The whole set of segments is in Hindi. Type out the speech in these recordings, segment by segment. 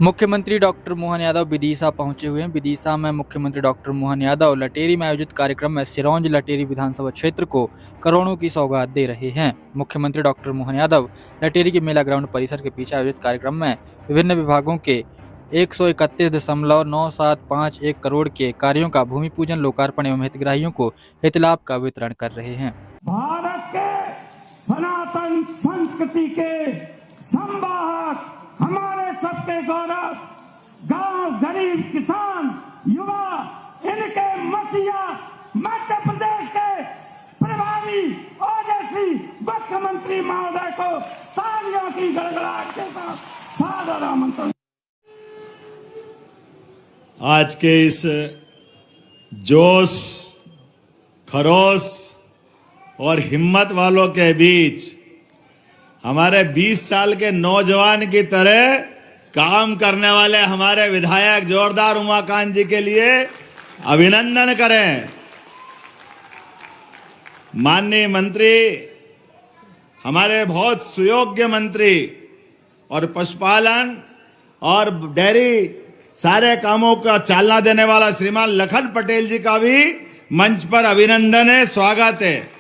मुख्यमंत्री डॉक्टर मोहन यादव विदिशा पहुंचे हुए हैं। विदिशा में मुख्यमंत्री डॉक्टर मोहन यादव लटेरी में आयोजित कार्यक्रम में सिरोंज लटेरी विधानसभा क्षेत्र को करोड़ों की सौगात दे रहे हैं। मुख्यमंत्री डॉक्टर मोहन यादव लटेरी के मेला ग्राउंड परिसर के पीछे आयोजित कार्यक्रम में विभिन्न विभागों के 131.975 करोड़ के कार्यों का भूमि पूजन, लोकार्पण एवं हितग्राहियों को हित लाभ का वितरण कर रहे हैं। भारत के सनातन संस्कृति के संवाहक, हमारे सबके गौरव, गांव, गरीब, किसान, युवा, इनके मसीहा मध्य प्रदेश के प्रभावी ओजस्वी मुख्यमंत्री महोदय को तालियों की गड़गड़ाहट के साथ सादर आमंत्रण। आज के इस जोश, खरोश और हिम्मत वालों के बीच हमारे 20 साल के नौजवान की तरह काम करने वाले हमारे विधायक जोरदार उमाकांत जी के लिए अभिनंदन करें। माननीय मंत्री, हमारे बहुत सुयोग्य मंत्री और पशुपालन और डेयरी सारे कामों का चालना देने वाला श्रीमान लखन पटेल जी का भी मंच पर अभिनंदन है, स्वागत है।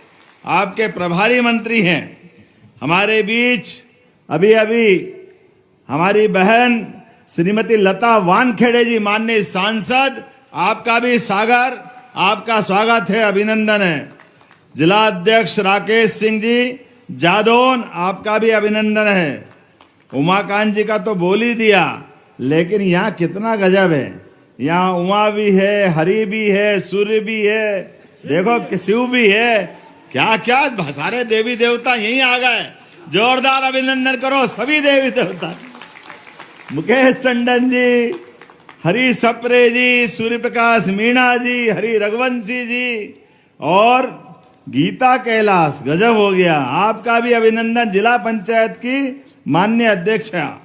आपके प्रभारी मंत्री हैं। हमारे बीच अभी हमारी बहन श्रीमती लता वानखेड़े जी, माननीय सांसद, आपका भी सागर, आपका स्वागत है, अभिनंदन है। जिला अध्यक्ष राकेश सिंह जी जादौन, आपका भी अभिनंदन है। उमाकांत जी का तो बोल ही दिया, लेकिन यहाँ कितना गजब है। यहाँ उमा भी है, हरि भी है, सूर्य भी है, देखो शिव भी है, क्या क्या सारे देवी देवता यहीं आ गए। जोरदार अभिनंदन करो सभी देवी देवता। मुकेश टंडन जी, हरि सप्रे जी, सूर्य प्रकाश मीणा जी, हरि रघुवंशी जी और गीता कैलाश, गजब हो गया। आपका भी अभिनंदन। जिला पंचायत की माननीय अध्यक्षा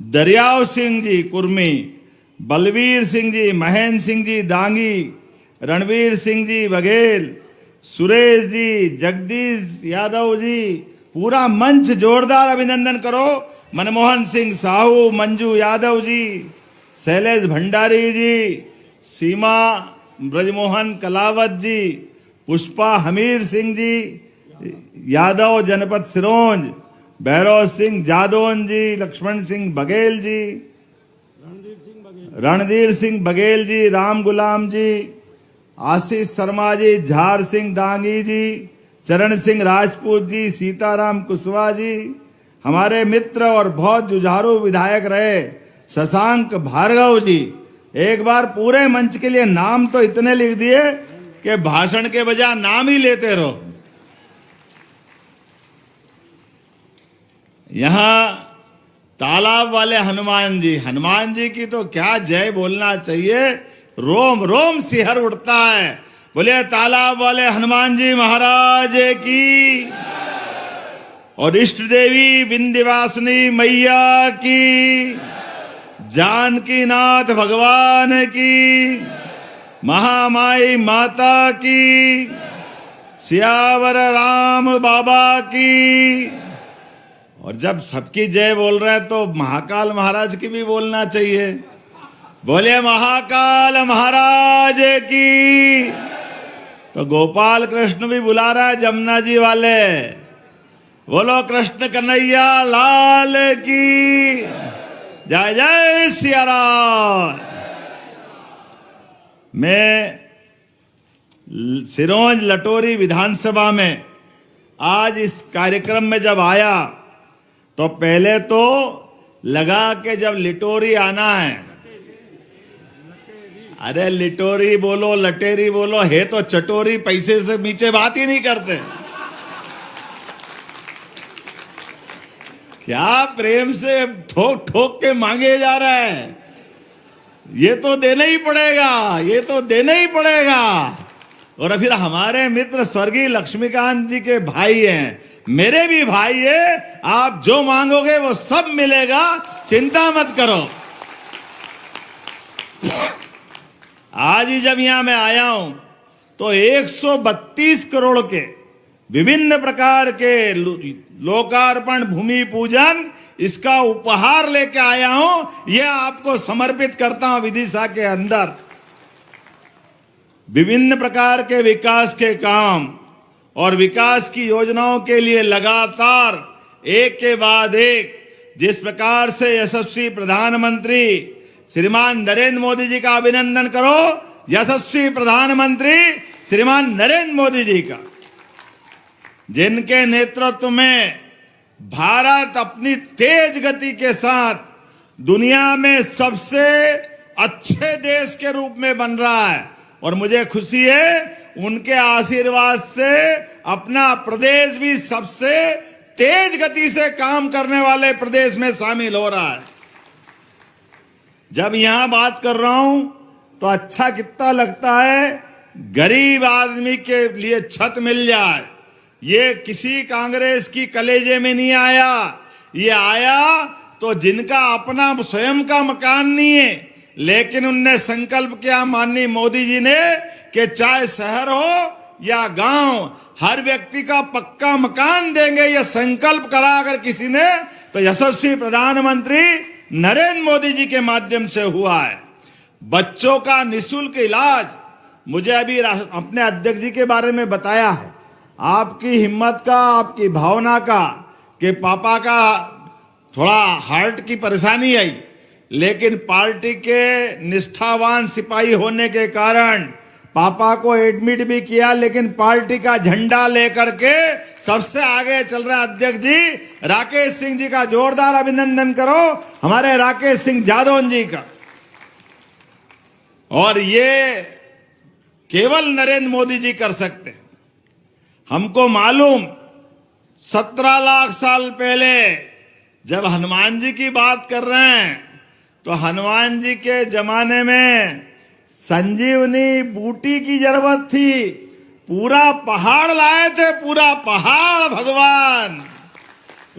दरियाव सिंह जी कुर्मी, बलवीर सिंह जी, महेंद्र सिंह जी दांगी, रणवीर सिंह जी बघेल, सुरेश जी, जगदीश यादव जी, पूरा मंच जोरदार अभिनंदन करो। मनमोहन सिंह साहू, मंजू यादव जी, शैलेश भंडारी जी, सीमा ब्रजमोहन कलावत जी, पुष्पा हमीर सिंह जी यादव जनपद सिरोंज, भैरव सिंह जादौन जी, लक्ष्मण सिंह बघेल जी, रणधीर सिंह बघेल जी, राम गुलाम जी, आशीष शर्मा जी, झार सिंह दांगी जी, चरण सिंह राजपूत जी, सीताराम कुशवाहा जी, हमारे मित्र और बहुत जुझारू विधायक रहे शशांक भार्गव जी। एक बार पूरे मंच के लिए नाम तो इतने लिख दिए कि भाषण के बजाय नाम ही लेते रहो। यहां तालाब वाले हनुमान जी की तो क्या जय बोलना चाहिए, रोम रोम सिहर उठता है। बोले तालाब वाले हनुमान जी महाराज की, और इष्ट देवी विंध्यवासिनी मैया की, जानकी नाथ भगवान की, महामाई माता की, सियावर राम बाबा की। और जब सबकी जय बोल रहे हैं तो महाकाल महाराज की भी बोलना चाहिए। बोले महाकाल महाराज की। तो गोपाल कृष्ण भी बुला रहा है, जमुना जी वाले, बोलो कृष्ण कन्हैया लाल की जय जय सिया राम। मैं सिरोंज लटोरी विधानसभा में आज इस कार्यक्रम में जब आया तो पहले तो लगा के जब लिटोरी आना है, अरे लिटोरी बोलो लटेरी बोलो, है तो चटोरी, पैसे से नीचे बात ही नहीं करते। क्या प्रेम से ठोक ठोक के मांगे जा रहा है। ये तो देना ही पड़ेगा, ये तो देना ही पड़ेगा। और फिर हमारे मित्र स्वर्गीय लक्ष्मीकांत जी के भाई हैं, मेरे भी भाई है। आप जो मांगोगे वो सब मिलेगा, चिंता मत करो। आज ही जब यहां मैं आया हूं तो 132 करोड़ के विभिन्न प्रकार के लोकार्पण भूमि पूजन इसका उपहार लेके आया हूं। यह आपको समर्पित करता हूं। विदिशा के अंदर विभिन्न प्रकार के विकास के काम और विकास की योजनाओं के लिए लगातार एक के बाद एक जिस प्रकार से यशस्वी प्रधानमंत्री श्रीमान नरेंद्र मोदी जी का अभिनंदन करो। यशस्वी प्रधानमंत्री श्रीमान नरेंद्र मोदी जी का, जिनके नेतृत्व में भारत अपनी तेज गति के साथ दुनिया में सबसे अच्छे देश के रूप में बन रहा है। और मुझे खुशी है उनके आशीर्वाद से अपना प्रदेश भी सबसे तेज गति से काम करने वाले प्रदेश में शामिल हो रहा है। जब यहां बात कर रहा हूं तो अच्छा कितना लगता है, गरीब आदमी के लिए छत मिल जाए। ये किसी कांग्रेस की कलेजे में नहीं आया। ये आया तो जिनका अपना स्वयं का मकान नहीं है, लेकिन उनने संकल्प किया माननीय मोदी जी ने कि चाहे शहर हो या गांव, हर व्यक्ति का पक्का मकान देंगे। यह संकल्प करा अगर किसी ने तो यशस्वी प्रधानमंत्री नरेंद्र मोदी जी के माध्यम से हुआ है। बच्चों का निःशुल्क इलाज, मुझे अभी अपने अध्यक्ष जी के बारे में बताया है, आपकी हिम्मत का, आपकी भावना का, कि पापा का थोड़ा हार्ट की परेशानी आई, लेकिन पार्टी के निष्ठावान सिपाही होने के कारण पापा को एडमिट भी किया, लेकिन पार्टी का झंडा लेकर के सबसे आगे चल रहा अध्यक्ष जी राकेश सिंह जी का जोरदार अभिनंदन करो, हमारे राकेश सिंह जादौन जी का। और ये केवल नरेंद्र मोदी जी कर सकते हैं। हमको मालूम 17 लाख साल पहले जब हनुमान जी की बात कर रहे हैं तो हनुमान जी के जमाने में संजीवनी बूटी की जरूरत थी। पूरा पहाड़ लाए थे, पूरा पहाड़ भगवान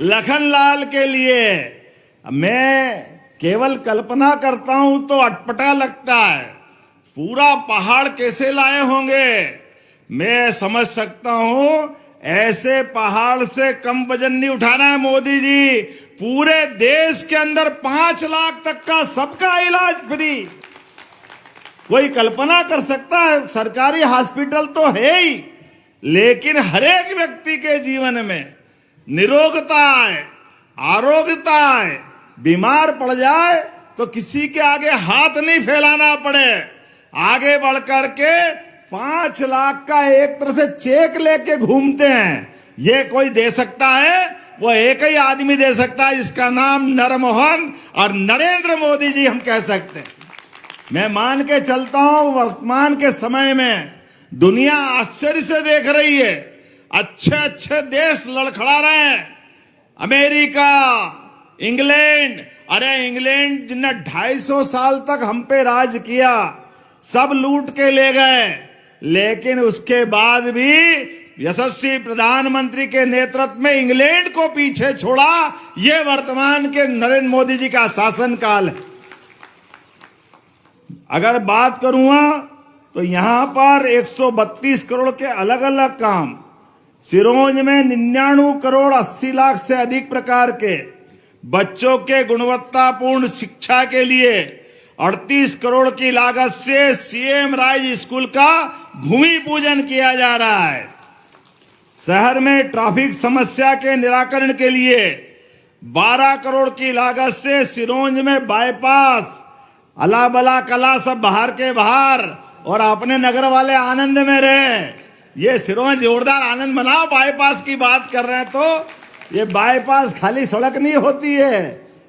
लखनलाल के लिए। मैं केवल कल्पना करता हूं तो अटपटा लगता है, पूरा पहाड़ कैसे लाए होंगे। मैं समझ सकता हूं ऐसे पहाड़ से कम वजन नहीं उठाना है मोदी जी। पूरे देश के अंदर 5 लाख तक का सबका इलाज फ्री। कोई कल्पना कर सकता है, सरकारी हॉस्पिटल तो है ही, लेकिन हर एक व्यक्ति के जीवन में निरोगता है, आरोग्यता है। बीमार पड़ जाए तो किसी के आगे हाथ नहीं फैलाना पड़े, आगे बढ़ करके 5 लाख का एक तरह से चेक लेके घूमते हैं। ये कोई दे सकता है, वो एक ही आदमी दे सकता है, इसका नाम नरमोहन और नरेंद्र मोदी जी हम कह सकते हैं। मैं मान के चलता हूं वर्तमान के समय में दुनिया आश्चर्य से देख रही है। अच्छे अच्छे देश लड़खड़ा रहे हैं, अमेरिका, इंग्लैंड। अरे इंग्लैंड जिन्हें 250 साल तक हम पे राज किया, सब लूट के ले गए, लेकिन उसके बाद भी यशस्वी प्रधानमंत्री के नेतृत्व में इंग्लैंड को पीछे छोड़ा। यह वर्तमान के नरेंद्र मोदी जी का शासनकाल है। अगर बात करूंगा तो यहां पर 132 करोड़ के अलग अलग काम, सिरोंज में 99 करोड़ 80 लाख से अधिक प्रकार के बच्चों के गुणवत्तापूर्ण शिक्षा के लिए 38 करोड़ की लागत से सीएम राइज स्कूल का भूमि पूजन किया जा रहा है। शहर में ट्रैफिक समस्या के निराकरण के लिए 12 करोड़ की लागत से सिरोंज में बाईपास, अला बला कला सब बाहर के बाहर, और अपने नगर वाले आनंद में रहे। ये सिरोंज जोरदार आनंद मनाओ। बाईपास की बात कर रहे हैं तो ये बाईपास खाली सड़क नहीं होती है,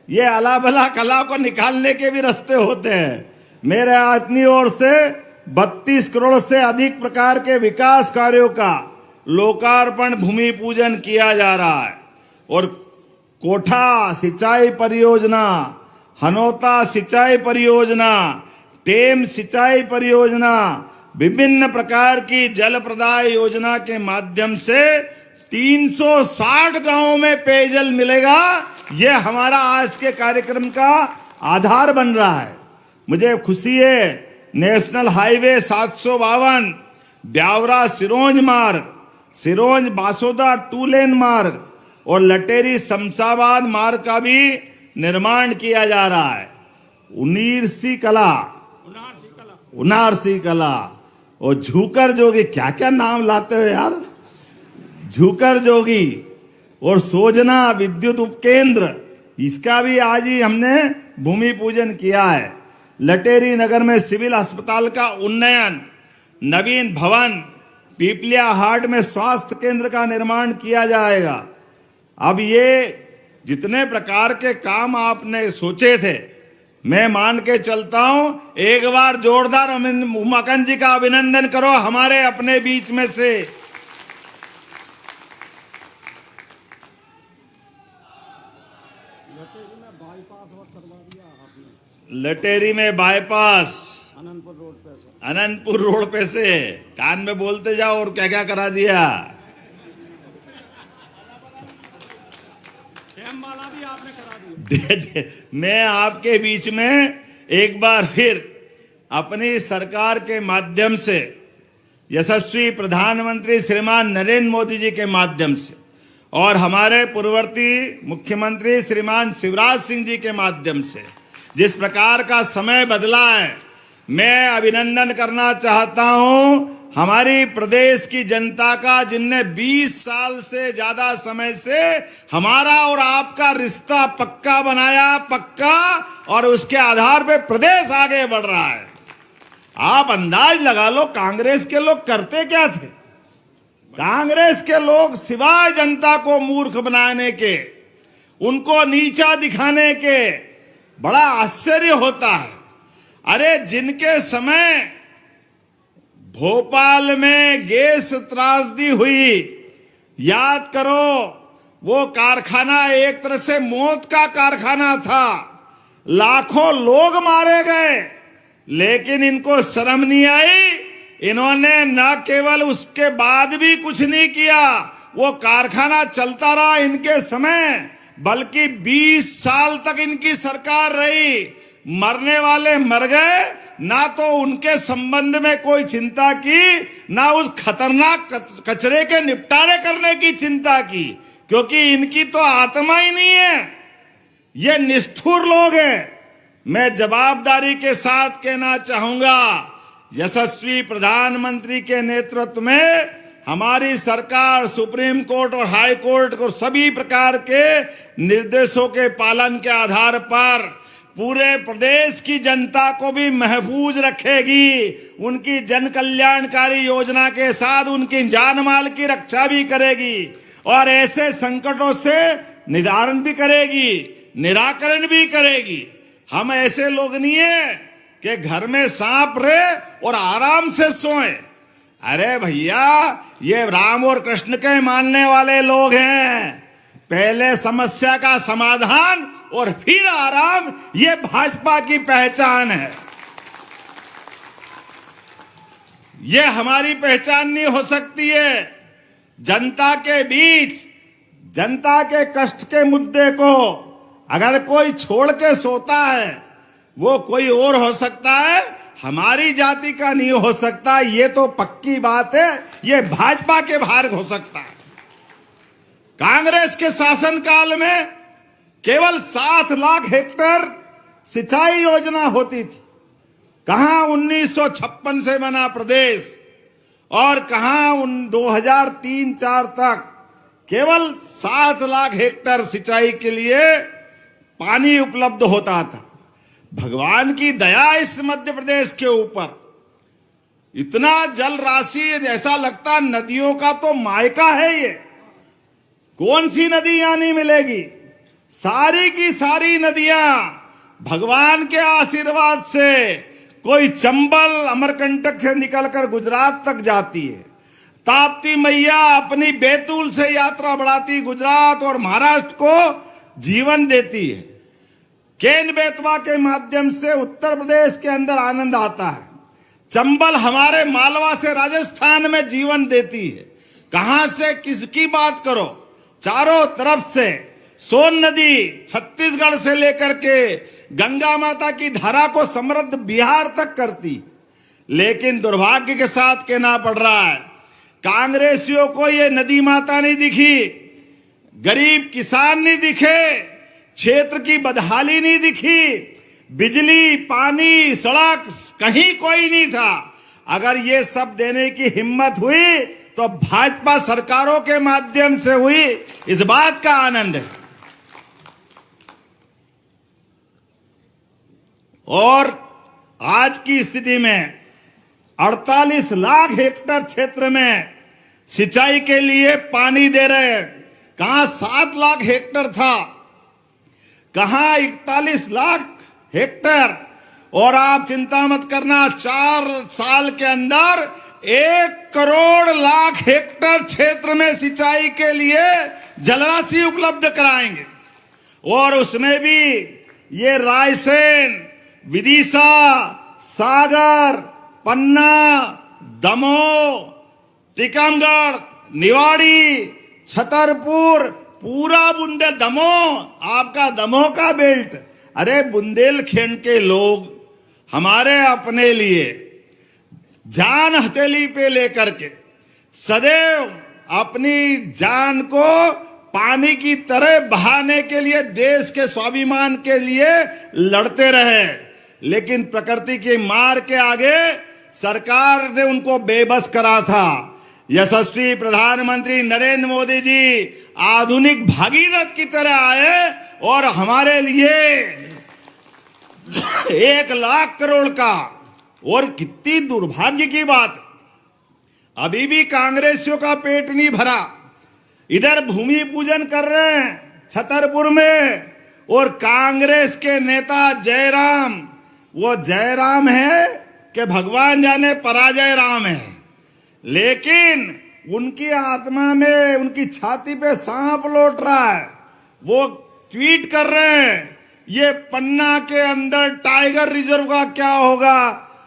ये अला बला कला को निकालने के भी रास्ते होते हैं। मेरे अपनी ओर से 32 करोड़ से अधिक प्रकार के विकास कार्यों का लोकार्पण भूमि पूजन किया जा रहा है। और कोठा सिंचाई परियोजना, हनोता सिंचाई परियोजना, टेम सिंचाई परियोजना, विभिन्न प्रकार की जल प्रदाय योजना के माध्यम से 360 गांवों में पेयजल मिलेगा। यह हमारा आज के कार्यक्रम का आधार बन रहा है। मुझे खुशी है नेशनल हाईवे 752 ब्यावरा सिरोंज मार्ग सिरोंज बासोदा 2 लेन मार्ग और लटेरी शमशाबाद मार्ग का भी निर्माण किया जा रहा है। उनारसी कला और झूकर जोगी, क्या क्या नाम लाते हो यार, झूकर जोगी और सोजना विद्युत उपकेंद्र, इसका भी आज ही हमने भूमि पूजन किया है। लटेरी नगर में सिविल अस्पताल का उन्नयन, नवीन भवन, पीपलिया हाट में स्वास्थ्य केंद्र का निर्माण किया जाएगा। अब ये जितने प्रकार के काम आपने सोचे थे, मैं मान के चलता हूं, एक बार जोरदार उमाकांत जी का अभिनंदन करो हमारे अपने बीच में से। लटेरी में बाईपास अनंतपुर रोड पे से, कान में बोलते जाओ और क्या क्या करा दिया। मैं आपके बीच में एक बार फिर अपनी सरकार के माध्यम से, यशस्वी प्रधानमंत्री श्रीमान नरेंद्र मोदी जी के माध्यम से और हमारे पूर्ववर्ती मुख्यमंत्री श्रीमान शिवराज सिंह जी के माध्यम से जिस प्रकार का समय बदला है, मैं अभिनंदन करना चाहता हूं हमारी प्रदेश की जनता का, जिनने 20 साल से ज्यादा समय से हमारा और आपका रिश्ता पक्का बनाया, पक्का, और उसके आधार पे प्रदेश आगे बढ़ रहा है। आप अंदाज लगा लो कांग्रेस के लोग करते क्या थे। कांग्रेस के लोग सिवाय जनता को मूर्ख बनाने के, उनको नीचा दिखाने के, बड़ा आश्चर्य होता है। अरे जिनके समय भोपाल में गैस त्रासदी हुई, याद करो, वो कारखाना एक तरह से मौत का कारखाना था, लाखों लोग मारे गए, लेकिन इनको शर्म नहीं आई। इन्होंने न केवल उसके बाद भी कुछ नहीं किया, वो कारखाना चलता रहा इनके समय, बल्कि 20 साल तक इनकी सरकार रही। मरने वाले मर गए, ना तो उनके संबंध में कोई चिंता की, ना उस खतरनाक कचरे के निपटारे करने की चिंता की, क्योंकि इनकी तो आत्मा ही नहीं है। ये निष्ठुर लोग हैं। मैं जवाबदारी के साथ कहना चाहूंगा, यशस्वी प्रधानमंत्री के नेतृत्व में हमारी सरकार सुप्रीम कोर्ट और हाई कोर्ट को सभी प्रकार के निर्देशों के पालन के आधार पर पूरे प्रदेश की जनता को भी महफूज रखेगी, उनकी जन कल्याणकारी योजना के साथ उनकी जान माल की रक्षा भी करेगी और ऐसे संकटों से निवारण भी करेगी, निराकरण भी करेगी। हम ऐसे लोग नहीं है कि घर में सांप रहे और आराम से सोएं। अरे भैया, ये राम और कृष्ण के मानने वाले लोग हैं। पहले समस्या का समाधान और फिर आराम, ये भाजपा की पहचान है। ये हमारी पहचान नहीं हो सकती है। जनता के बीच, जनता के कष्ट के मुद्दे को अगर कोई छोड़ के सोता है, वो कोई और हो सकता है, हमारी जाति का नहीं हो सकता। ये तो पक्की बात है, ये भाजपा के भार हो सकता है। कांग्रेस के शासनकाल में केवल 7 लाख हेक्टेयर सिंचाई योजना होती थी। कहां 1956 से बना प्रदेश और कहां 2003-4 तक केवल 7 लाख हेक्टेयर सिंचाई के लिए पानी उपलब्ध होता था। भगवान की दया इस मध्य प्रदेश के ऊपर, इतना जल राशि, ऐसा लगता नदियों का तो मायका है ये। कौन सी नदी यहां नहीं मिलेगी? सारी की सारी नदियां भगवान के आशीर्वाद से, कोई चंबल अमरकंटक से निकलकर गुजरात तक जाती है। ताप्ती मैया अपनी बैतूल से यात्रा बढ़ाती गुजरात और महाराष्ट्र को जीवन देती है। केन बेतवा के माध्यम से उत्तर प्रदेश के अंदर आनंद आता है। चंबल हमारे मालवा से राजस्थान में जीवन देती है। कहां से किसकी बात करो, चारों तरफ से सोन नदी छत्तीसगढ़ से लेकर के गंगा माता की धारा को समृद्ध बिहार तक करती। लेकिन दुर्भाग्य के साथ कहना पड़ रहा है, कांग्रेसियों को ये नदी माता नहीं दिखी, गरीब किसान नहीं दिखे, क्षेत्र की बदहाली नहीं दिखी, बिजली, पानी, सड़क कहीं कोई नहीं था। अगर ये सब देने की हिम्मत हुई तो भाजपा सरकारों के माध्यम से हुई, इस बात का आनंद है। और आज की स्थिति में 48 लाख हेक्टेयर क्षेत्र में सिंचाई के लिए पानी दे रहे हैं। कहां 7 लाख हेक्टेयर था, कहां 41 लाख हेक्टेयर। और आप चिंता मत करना, 4 साल के अंदर 1 करोड़ लाख हेक्टेयर क्षेत्र में सिंचाई के लिए जलराशि उपलब्ध कराएंगे। और उसमें भी ये रायसेन, विदिशा, सागर, पन्ना, दमोह, टीकमगढ़, निवाड़ी, छतरपुर, पूरा दमोह, आपका दमोह का बेल्ट। अरे बुंदेलखंड के लोग हमारे अपने लिए जान हथेली पे लेकर के सदैव अपनी जान को पानी की तरह बहाने के लिए, देश के स्वाभिमान के लिए लड़ते रहे। लेकिन प्रकृति की मार के आगे सरकार ने उनको बेबस करा था। यशस्वी प्रधानमंत्री नरेंद्र मोदी जी आधुनिक भागीरथ की तरह आए और हमारे लिए 1 लाख करोड़ का। और कितनी दुर्भाग्य की बात, अभी भी कांग्रेसियों का पेट नहीं भरा। इधर भूमि पूजन कर रहे हैं छतरपुर में, और कांग्रेस के नेता जयराम, वो जयराम है कि भगवान जाने पराजय राम है। लेकिन उनकी आत्मा में, उनकी छाती पे सांप लौट रहा है। वो ट्वीट कर रहे हैं, ये पन्ना के अंदर टाइगर रिजर्व का क्या होगा।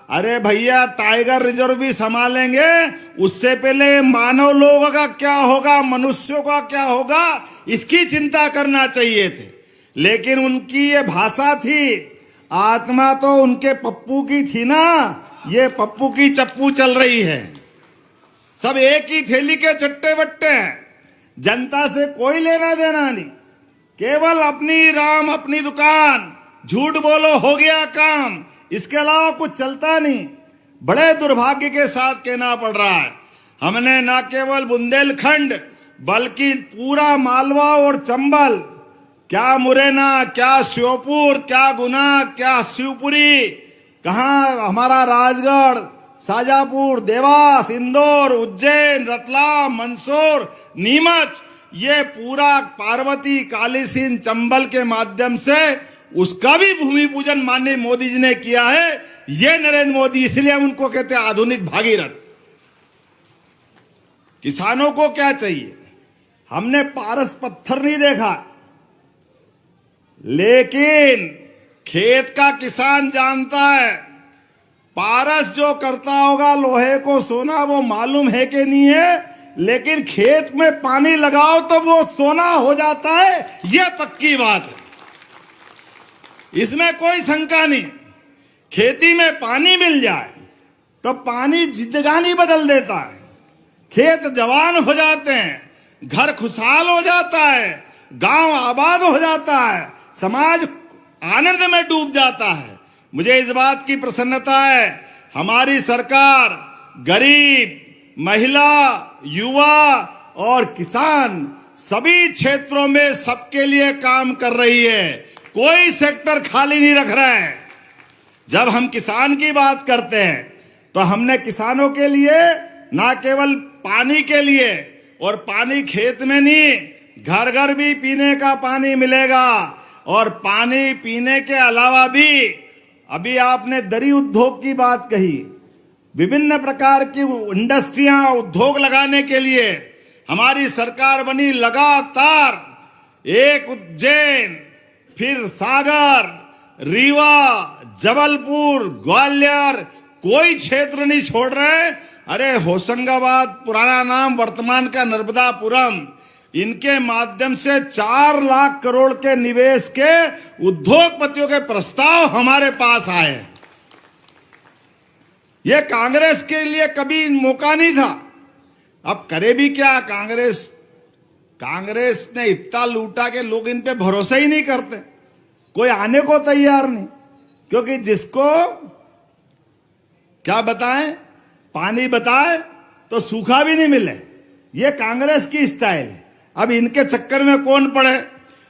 अरे भैया, टाइगर रिजर्व भी संभालेंगे, उससे पहले मानव लोगों का क्या होगा, मनुष्यों का क्या होगा, इसकी चिंता करना चाहिए थे। लेकिन उनकी ये भाषा थी, आत्मा तो उनके पप्पू की थी ना, ये पप्पू की चप्पू चल रही है। सब एक ही थैली के चट्टे बट्टे हैं, जनता से कोई लेना देना नहीं, केवल अपनी राम अपनी दुकान, झूठ बोलो हो गया काम, इसके अलावा कुछ चलता नहीं। बड़े दुर्भाग्य के साथ कहना पड़ रहा है, हमने न केवल बुंदेलखंड बल्कि पूरा मालवा और चंबल, क्या मुरैना, क्या श्योपुर, क्या गुना, क्या शिवपुरी, कहाँ हमारा राजगढ़, शाजापुर, देवास, इंदौर, उज्जैन, रतलाम, मंदसौर, नीमच, ये पूरा पार्वती, कालीसिंध, चंबल के माध्यम से उसका भी भूमि पूजन माननीय मोदी जी ने किया है। ये नरेंद्र मोदी, इसलिए हम उनको कहते हैं आधुनिक भागीरथ। किसानों को क्या चाहिए, हमने पारस पत्थर नहीं देखा, लेकिन खेत का किसान जानता है पारस जो करता होगा लोहे को सोना, वो मालूम है कि नहीं है। लेकिन खेत में पानी लगाओ तो वो सोना हो जाता है, यह पक्की बात है, इसमें कोई शंका नहीं। खेती में पानी मिल जाए तो पानी जिंदगानी बदल देता है, खेत जवान हो जाते हैं, घर खुशहाल हो जाता है, गांव आबाद हो जाता है, समाज आनंद में डूब जाता है। मुझे इस बात की प्रसन्नता है, हमारी सरकार गरीब, महिला, युवा और किसान सभी क्षेत्रों में सबके लिए काम कर रही है, कोई सेक्टर खाली नहीं रख रहा है। जब हम किसान की बात करते हैं तो हमने किसानों के लिए ना केवल पानी के लिए, और पानी खेत में नहीं, घर घर भी पीने का पानी मिलेगा। और पानी पीने के अलावा भी, अभी आपने दरी उद्योग की बात कही, विभिन्न प्रकार की इंडस्ट्रियां, उद्योग लगाने के लिए हमारी सरकार बनी। लगातार एक उज्जैन, फिर सागर, रीवा, जबलपुर, ग्वालियर, कोई क्षेत्र नहीं छोड़ रहे। अरे होशंगाबाद, पुराना नाम वर्तमान का नर्मदापुरम, इनके माध्यम से 4 लाख करोड़ के निवेश के उद्योगपतियों के प्रस्ताव हमारे पास आए। यह कांग्रेस के लिए कभी मौका नहीं था अब करे भी क्या कांग्रेस? कांग्रेस ने इतना लूटा कि लोग इन पे भरोसा ही नहीं करते, कोई आने को तैयार नहीं, क्योंकि जिसको क्या बताएं, पानी बताए तो सूखा भी नहीं मिले। ये कांग्रेस की स्टाइल है। अब इनके चक्कर में कौन पड़े?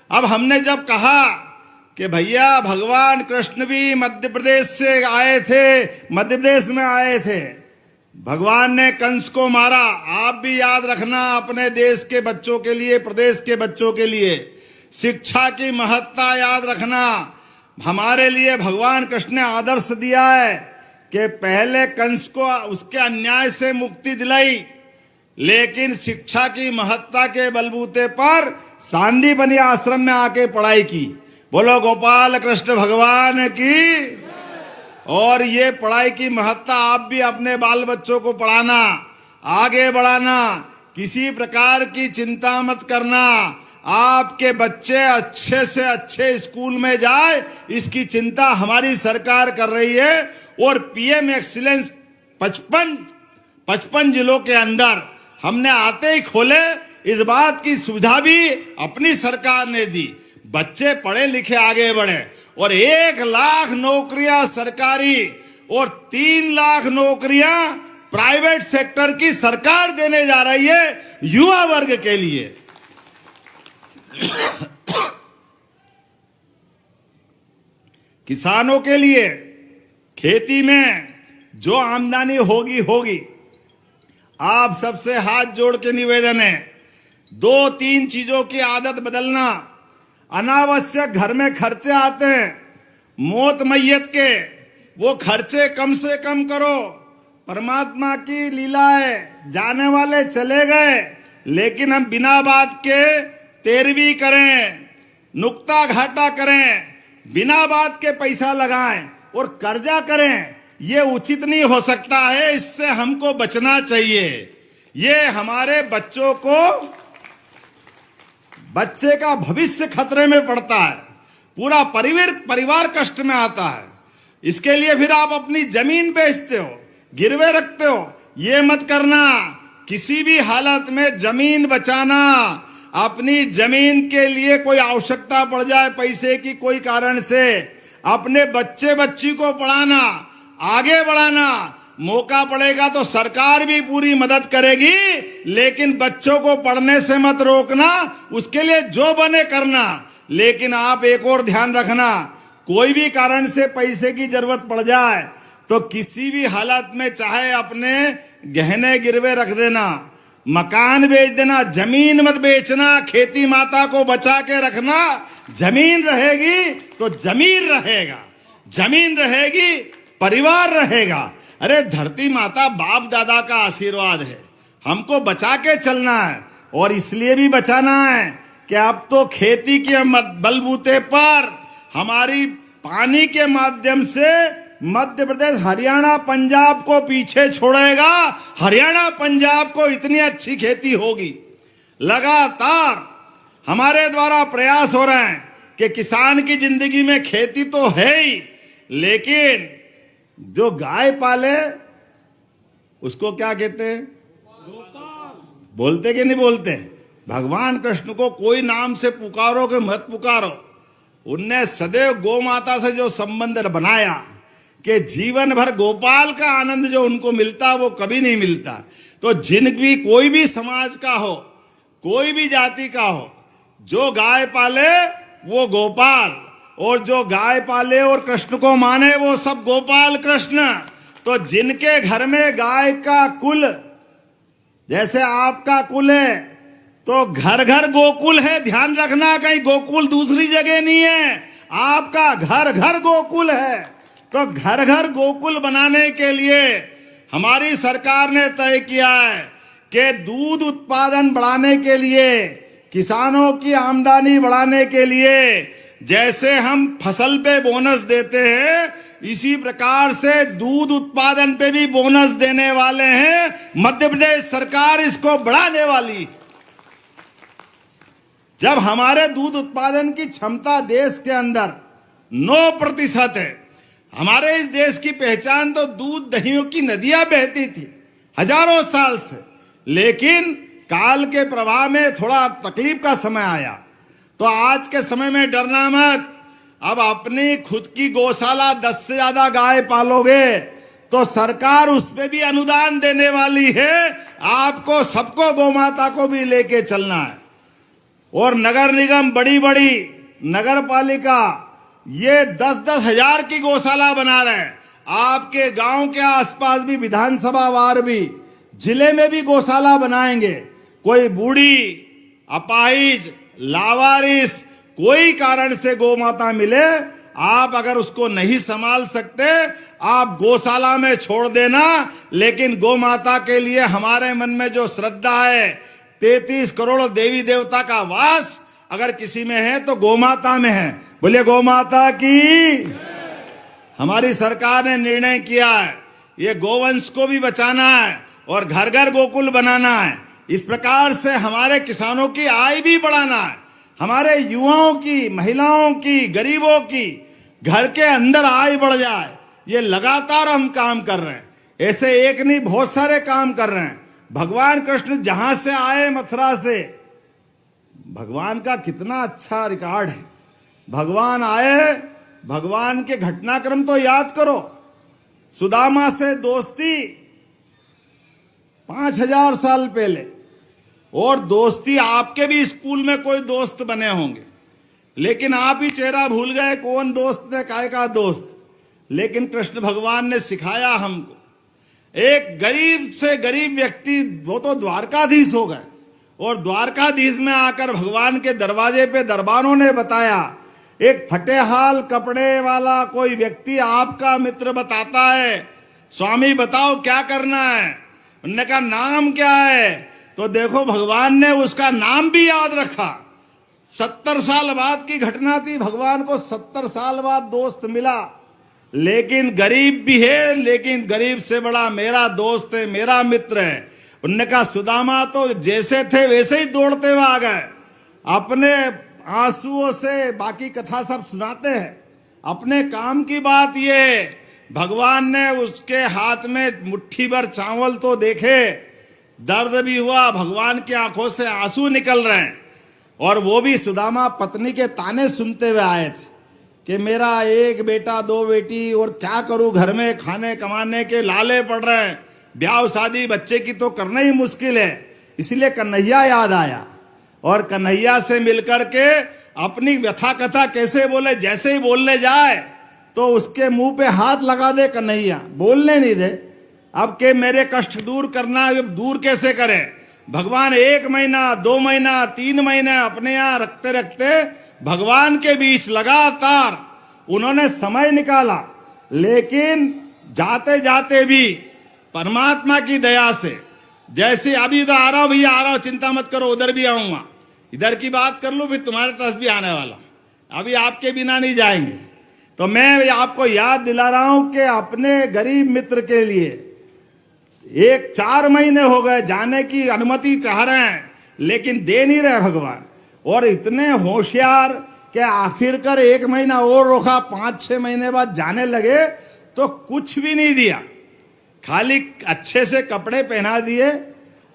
अब हमने जब कहा कि भैया भगवान कृष्ण भी मध्य प्रदेश से आए थे, मध्य प्रदेश में आए थे, भगवान ने कंस को मारा, आप भी याद रखना अपने देश के बच्चों के लिए, प्रदेश के बच्चों के लिए शिक्षा की महत्ता याद रखना। हमारे लिए भगवान कृष्ण ने आदर्श दिया है कि पहले कंस को उसके अन्याय से मुक्ति दिलाई, लेकिन शिक्षा की महत्ता के बलबूते पर सांदीपनि आश्रम में आके पढ़ाई की। बोलो गोपाल कृष्ण भगवान की। और ये पढ़ाई की महत्ता आप भी अपने बाल बच्चों को पढ़ाना, आगे बढ़ाना, किसी प्रकार की चिंता मत करना। आपके बच्चे अच्छे से अच्छे स्कूल में जाए, इसकी चिंता हमारी सरकार कर रही है। और पीएम एक्सीलेंस 55 जिलों के अंदर हमने आते ही खोले, इस बात की सुविधा भी अपनी सरकार ने दी। बच्चे पढ़े लिखे आगे बढ़े और 1 लाख नौकरियां सरकारी और 3 लाख नौकरियां प्राइवेट सेक्टर की सरकार देने जा रही है युवा वर्ग के लिए। किसानों के लिए खेती में जो आमदनी होगी। आप सबसे हाथ जोड़ के निवेदन है, 2-3 चीजों की आदत बदलना। अनावश्यक घर में खर्चे आते हैं, मौत मैयत के, वो खर्चे कम से कम करो। परमात्मा की लीला है, जाने वाले चले गए, लेकिन हम बिना बात के तेरवी करें, नुक्ता घाटा करें, बिना बात के पैसा लगाएं और कर्जा करें, ये उचित नहीं हो सकता है। इससे हमको बचना चाहिए। ये हमारे बच्चों को, बच्चे का भविष्य खतरे में पड़ता है, पूरा परिवार कष्ट में आता है। इसके लिए फिर आप अपनी जमीन बेचते हो, गिरवे रखते हो। ये मत करना। किसी भी हालत में जमीन बचाना। अपनी जमीन के लिए कोई आवश्यकता पड़ जाए पैसे की कोई कारण से, अपने बच्चे बच्ची को पढ़ाना, आगे बढ़ाना। मौका पड़ेगा तो सरकार भी पूरी मदद करेगी, लेकिन बच्चों को पढ़ने से मत रोकना, उसके लिए जो बने करना। लेकिन आप एक और ध्यान रखना, कोई भी कारण से पैसे की जरूरत पड़ जाए तो किसी भी हालत में चाहे अपने गहने गिरवे रख देना, मकान बेच देना, जमीन मत बेचना। खेती माता को बचा के रखना। जमीन रहेगी तो जमीन रहेगा, जमीन रहेगी परिवार रहेगा। अरे धरती माता बाप दादा का आशीर्वाद है, हमको बचा के चलना है। और इसलिए भी बचाना है कि अब तो खेती के बलबूते पर हमारी पानी के माध्यम से मध्य प्रदेश हरियाणा पंजाब को पीछे छोड़ेगा। हरियाणा पंजाब को इतनी अच्छी खेती होगी। लगातार हमारे द्वारा प्रयास हो रहे हैं कि किसान की जिंदगी में खेती तो है ही, लेकिन जो गाय पाले उसको क्या कहते हैं? बोलते कि नहीं बोलते? भगवान कृष्ण को कोई नाम से पुकारो कि मत पुकारो। उनने सदैव गौ माता से जो संबंध बनाया कि जीवन भर गोपाल का आनंद जो उनको मिलता वो कभी नहीं मिलता। तो जिन भी कोई भी समाज का हो, कोई भी जाति का हो, जो गाय पाले वो गोपाल, और जो गाय पाले और कृष्ण को माने वो सब गोपाल कृष्ण। तो जिनके घर में गाय का कुल, जैसे आपका कुल है, तो घर घर गोकुल है। ध्यान रखना, कहीं गोकुल दूसरी जगह नहीं है, आपका घर घर गोकुल है। तो घर घर गोकुल बनाने के लिए हमारी सरकार ने तय किया है कि दूध उत्पादन बढ़ाने के लिए, किसानों की आमदनी बढ़ाने के लिए, जैसे हम फसल पे बोनस देते हैं, इसी प्रकार से दूध उत्पादन पे भी बोनस देने वाले हैं। मध्य प्रदेश सरकार इसको बढ़ाने वाली। जब हमारे दूध उत्पादन की क्षमता देश के अंदर 9% है। हमारे इस देश की पहचान तो दूध दहियों की नदियां बहती थी हजारों साल से, लेकिन काल के प्रवाह में थोड़ा तकलीफ का समय आया। तो आज के समय में डरना मत। अब अपनी खुद की गौशाला 10 से ज्यादा गाय पालोगे तो सरकार उस पे भी अनुदान देने वाली है। आपको सबको गौ माता को भी लेके चलना है। और नगर निगम, बड़ी बड़ी नगर पालिका ये 10-10 हजार की गौशाला बना रहे हैं। आपके गांव के आसपास भी, विधानसभा वार भी, जिले में भी गौशाला बनाएंगे। कोई बूढ़ी, अपाहिज, लावारिस कोई कारण से गौ माता मिले, आप अगर उसको नहीं संभाल सकते, आप गौशाला में छोड़ देना। लेकिन गौ माता के लिए हमारे मन में जो श्रद्धा है, 33 करोड़ देवी देवता का वास अगर किसी में है तो गौ माता में है। बोलिए गौ माता की। हमारी सरकार ने निर्णय किया है, ये गोवंश को भी बचाना है और घर घर गोकुल बनाना है। इस प्रकार से हमारे किसानों की आय भी बढ़ाना है, हमारे युवाओं की, महिलाओं की, गरीबों की घर के अंदर आय बढ़ जाए। ये लगातार हम काम कर रहे हैं। ऐसे एक नहीं, बहुत सारे काम कर रहे हैं। भगवान कृष्ण जहां से आए, मथुरा से, भगवान का कितना अच्छा रिकॉर्ड है। भगवान आए, भगवान के घटनाक्रम तो याद करो। सुदामा से दोस्ती 5000 साल पहले, और दोस्ती आपके भी स्कूल में कोई दोस्त बने होंगे, लेकिन आप ही चेहरा भूल गए कौन दोस्त है, काय का दोस्त। लेकिन कृष्ण भगवान ने सिखाया हमको। एक गरीब से गरीब व्यक्ति, वो तो द्वारकाधीश हो गए, और द्वारकाधीश में आकर भगवान के दरवाजे पे दरबारों ने बताया, एक फटेहाल कपड़े वाला कोई व्यक्ति आपका मित्र बताता है, स्वामी बताओ क्या करना है। उन्होंने कहा नाम क्या है। तो देखो भगवान ने उसका नाम भी याद रखा। 70 साल बाद की घटना थी, भगवान को 70 साल बाद दोस्त मिला, लेकिन गरीब भी है, लेकिन गरीब से बड़ा मेरा दोस्त है, मेरा मित्र है। उन्होंने कहा सुदामा तो जैसे थे वैसे ही दौड़ते हुए आ गए, अपने आंसुओं से बाकी कथा सब सुनाते हैं। अपने काम की बात ये है, भगवान ने उसके हाथ में मुट्ठी भर चावल तो देखे, दर्द भी हुआ, भगवान की आंखों से आंसू निकल रहे हैं। और वो भी सुदामा पत्नी के ताने सुनते हुए आए थे कि मेरा एक बेटा, 2 बेटी, और क्या करूं, घर में खाने कमाने के लाले पड़ रहे हैं, ब्याह शादी बच्चे की तो करना ही मुश्किल है। इसलिए कन्हैया याद आया, और कन्हैया से मिलकर के अपनी व्यथा कथा कैसे बोले, जैसे ही बोलने जाए तो उसके मुंह पे हाथ लगा दे कन्हैया, बोलने नहीं दे। अब के मेरे कष्ट दूर करना है, दूर कैसे करें। भगवान 1 महीना, 2 महीना, 3 महीने अपने यहाँ रखते रखते भगवान के बीच लगातार उन्होंने समय निकाला। लेकिन जाते जाते भी परमात्मा की दया से, जैसे अभी इधर आ रहा हूं भैया, आ रहा हूं, चिंता मत करो, उधर भी आऊंगा, इधर की बात कर लो, फिर तुम्हारे पास भी आने वाला, अभी आपके बिना नहीं जाएंगे। तो मैं आपको याद दिला रहा हूं कि अपने गरीब मित्र के लिए 4 महीने हो गए, जाने की अनुमति चाह रहे हैं, लेकिन दे नहीं रहे भगवान। और इतने होशियार कि आखिरकार 1 महीना और रोका, 5-6 महीने बाद जाने लगे तो कुछ भी नहीं दिया, खाली अच्छे से कपड़े पहना दिए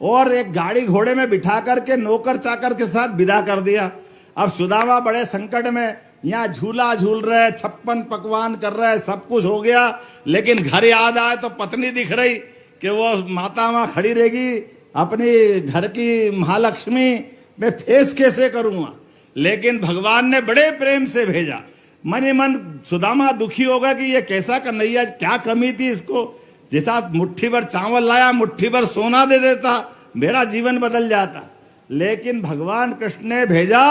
और एक गाड़ी घोड़े में बिठा करके नौकर चाकर के साथ विदा कर दिया। अब सुदामा बड़े संकट में, यहाँ झूला झूल रहे, 56 पकवान कर रहे, सब कुछ हो गया, लेकिन घर याद आए तो पत्नी दिख रही कि वो माता वहाँ खड़ी रहेगी, अपनी घर की महालक्ष्मी, मैं फेस कैसे करूँगा। लेकिन भगवान ने बड़े प्रेम से भेजा। मन ही मन सुदामा दुखी होगा कि ये कैसा कन्हैया, क्या कमी थी इसको, जैसा मुट्ठी भर चावल लाया, मुट्ठी भर सोना दे देता, मेरा जीवन बदल जाता। लेकिन भगवान कृष्ण ने भेजा,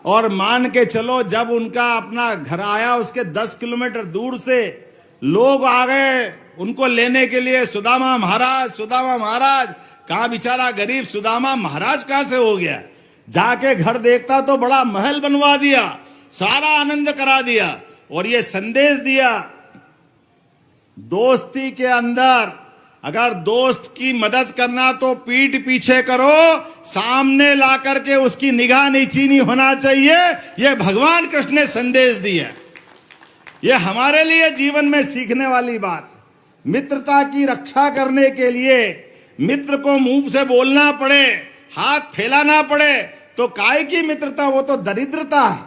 और मान के चलो जब उनका अपना घर आया, उसके 10 किलोमीटर दूर से लोग आ गए उनको लेने के लिए। सुदामा महाराज, सुदामा महाराज, कहाँ बेचारा गरीब सुदामा महाराज कहाँ से हो गया। जाके घर देखता तो बड़ा महल बनवा दिया, सारा आनंद करा दिया, और ये संदेश दिया, दोस्ती के अंदर अगर दोस्त की मदद करना तो पीठ पीछे करो, सामने ला करके उसकी निगाह नीची नहीं होना चाहिए। यह भगवान कृष्ण ने संदेश दिया। यह हमारे लिए जीवन में सीखने वाली बात। मित्रता की रक्षा करने के लिए मित्र को मुंह से बोलना पड़े, हाथ फैलाना पड़े तो काय की मित्रता, वो तो दरिद्रता है।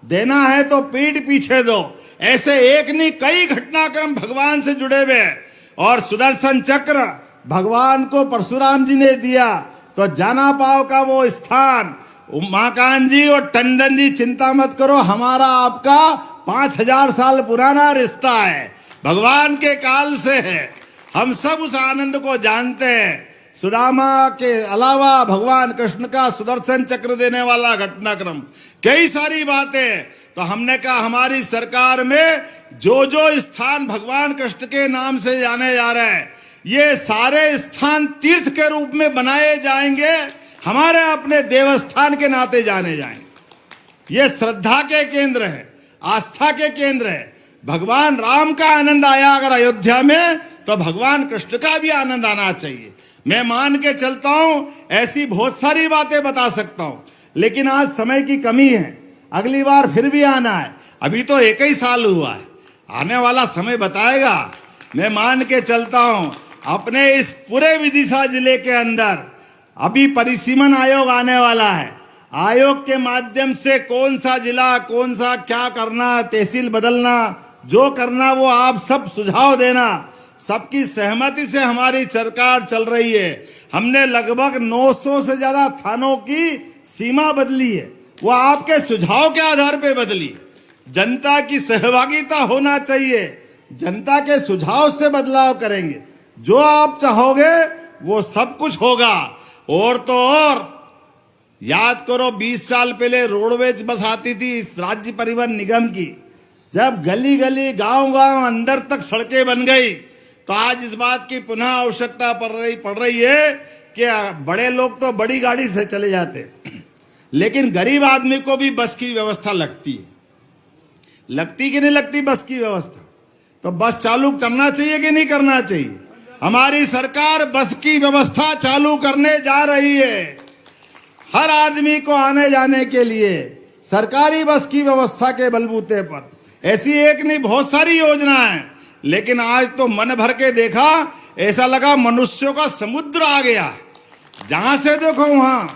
देना है तो पीठ पीछे दो। ऐसे एक नहीं कई घटनाक्रम भगवान से जुड़े हुए। और सुदर्शन चक्र भगवान को परशुराम जी ने दिया तो जाना पाव का वो स्थान। उमाकांत जी और टंडन जी चिंता मत करो, हमारा आपका 5000 साल पुराना रिश्ता है, भगवान के काल से है। हम सब उस आनंद को जानते हैं। सुदामा के अलावा भगवान कृष्ण का सुदर्शन चक्र देने वाला घटनाक्रम, कई सारी बातें। तो हमने कहा हमारी सरकार में जो जो स्थान भगवान कृष्ण के नाम से जाने जा रहे हैं, ये सारे स्थान तीर्थ के रूप में बनाए जाएंगे, हमारे अपने देवस्थान के नाते जाने जाएंगे। ये श्रद्धा के केंद्र है, आस्था के केंद्र है। भगवान राम का आनंद आया अगर अयोध्या में, तो भगवान कृष्ण का भी आनंद आना चाहिए। मैं मान के चलता हूं, ऐसी बहुत सारी बातें बता सकता हूं, लेकिन आज समय की कमी है। अगली बार फिर भी आना है। अभी तो 1 ही साल हुआ है, आने वाला समय बताएगा। मैं मान के चलता हूं, अपने इस पूरे विदिशा जिले के अंदर अभी परिसीमन आयोग आने वाला है। आयोग के माध्यम से कौन सा जिला, कौन सा क्या करना, तहसील बदलना, जो करना वो आप सब सुझाव देना। सबकी सहमति से हमारी सरकार चल रही है। हमने लगभग 900 से ज्यादा थानों की सीमा बदली है, वो आपके सुझाव के आधार पे बदली। जनता की सहभागिता होना चाहिए, जनता के सुझाव से बदलाव करेंगे। जो आप चाहोगे वो सब कुछ होगा। और तो और याद करो, 20 साल पहले रोडवेज बस आती थी इस राज्य परिवहन निगम की, जब गली गली गांव गांव अंदर तक सड़कें बन गई, तो आज इस बात की पुनः आवश्यकता पड़ रही है कि बड़े लोग तो बड़ी गाड़ी से चले जाते, लेकिन गरीब आदमी को भी बस की व्यवस्था लगती है। लगती कि नहीं लगती बस की व्यवस्था? तो बस चालू करना चाहिए कि नहीं करना चाहिए? हमारी सरकार बस की व्यवस्था चालू करने जा रही है। हर आदमी को आने जाने के लिए सरकारी बस की व्यवस्था के बलबूते पर, ऐसी एक नहीं बहुत सारी योजनाएं। लेकिन आज तो मन भर के देखा, ऐसा लगा मनुष्यों का समुद्र आ गया। जहां से देखो वहां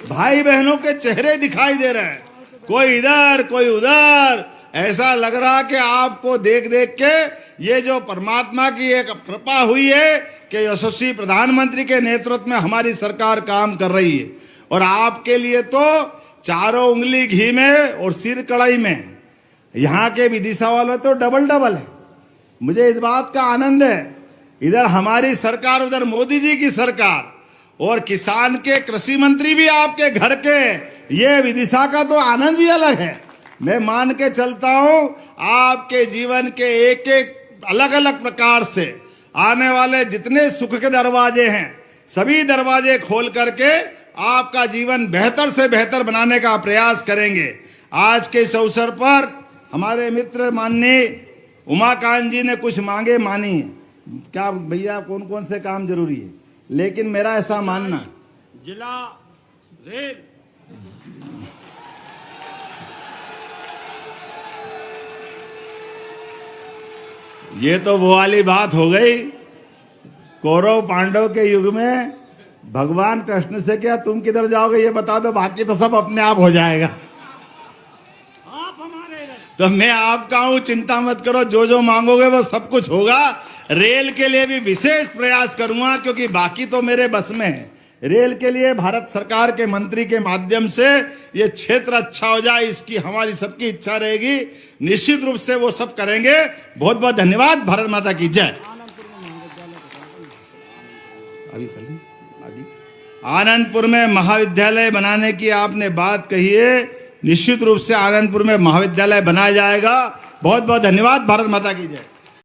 भाई बहनों के चेहरे दिखाई दे रहे हैं, कोई इधर कोई उधर। ऐसा लग रहा कि आपको देख देख के ये जो परमात्मा की एक कृपा हुई है कि यशस्वी प्रधानमंत्री के नेतृत्व में हमारी सरकार काम कर रही है। और आपके लिए तो चारों उंगली घी में और सिर कढ़ाई में। यहाँ के विदिशा वालों तो डबल डबल है। मुझे इस बात का आनंद है, इधर हमारी सरकार, उधर मोदी जी की सरकार, और किसान के कृषि मंत्री भी आपके घर के। ये विदिशा का तो आनंद ही अलग है। मैं मान के चलता हूं, आपके जीवन के एक एक अलग अलग प्रकार से आने वाले जितने सुख के दरवाजे हैं, सभी दरवाजे खोल करके आपका जीवन बेहतर से बेहतर बनाने का प्रयास करेंगे। आज के इस अवसर पर हमारे मित्र माननीय उमाकांत जी ने कुछ मांगे मानी है। क्या भैया कौन कौन से काम जरूरी है? लेकिन मेरा ऐसा मानना, जिला रेल, ये तो वो वाली बात हो गई, कौरव पांडव के युग में भगवान कृष्ण से क्या तुम किधर जाओगे ये बता दो, बाकी तो सब अपने आप हो जाएगा। आप हमारे तो मैं आपका हूं, चिंता मत करो, जो जो मांगोगे वो सब कुछ होगा। रेल के लिए भी विशेष प्रयास करूंगा, क्योंकि बाकी तो मेरे बस में है। रेल के लिए भारत सरकार के मंत्री के माध्यम से ये क्षेत्र अच्छा हो जाए, इसकी हमारी सबकी इच्छा रहेगी। निश्चित रूप से वो सब करेंगे। बहुत बहुत धन्यवाद। भारत माता की जय। आनंदपुर में महाविद्यालय बनाने की आपने बात कही है, निश्चित रूप से आनंदपुर में महाविद्यालय बनाया जाएगा। बहुत बहुत धन्यवाद। भारत माता की जय।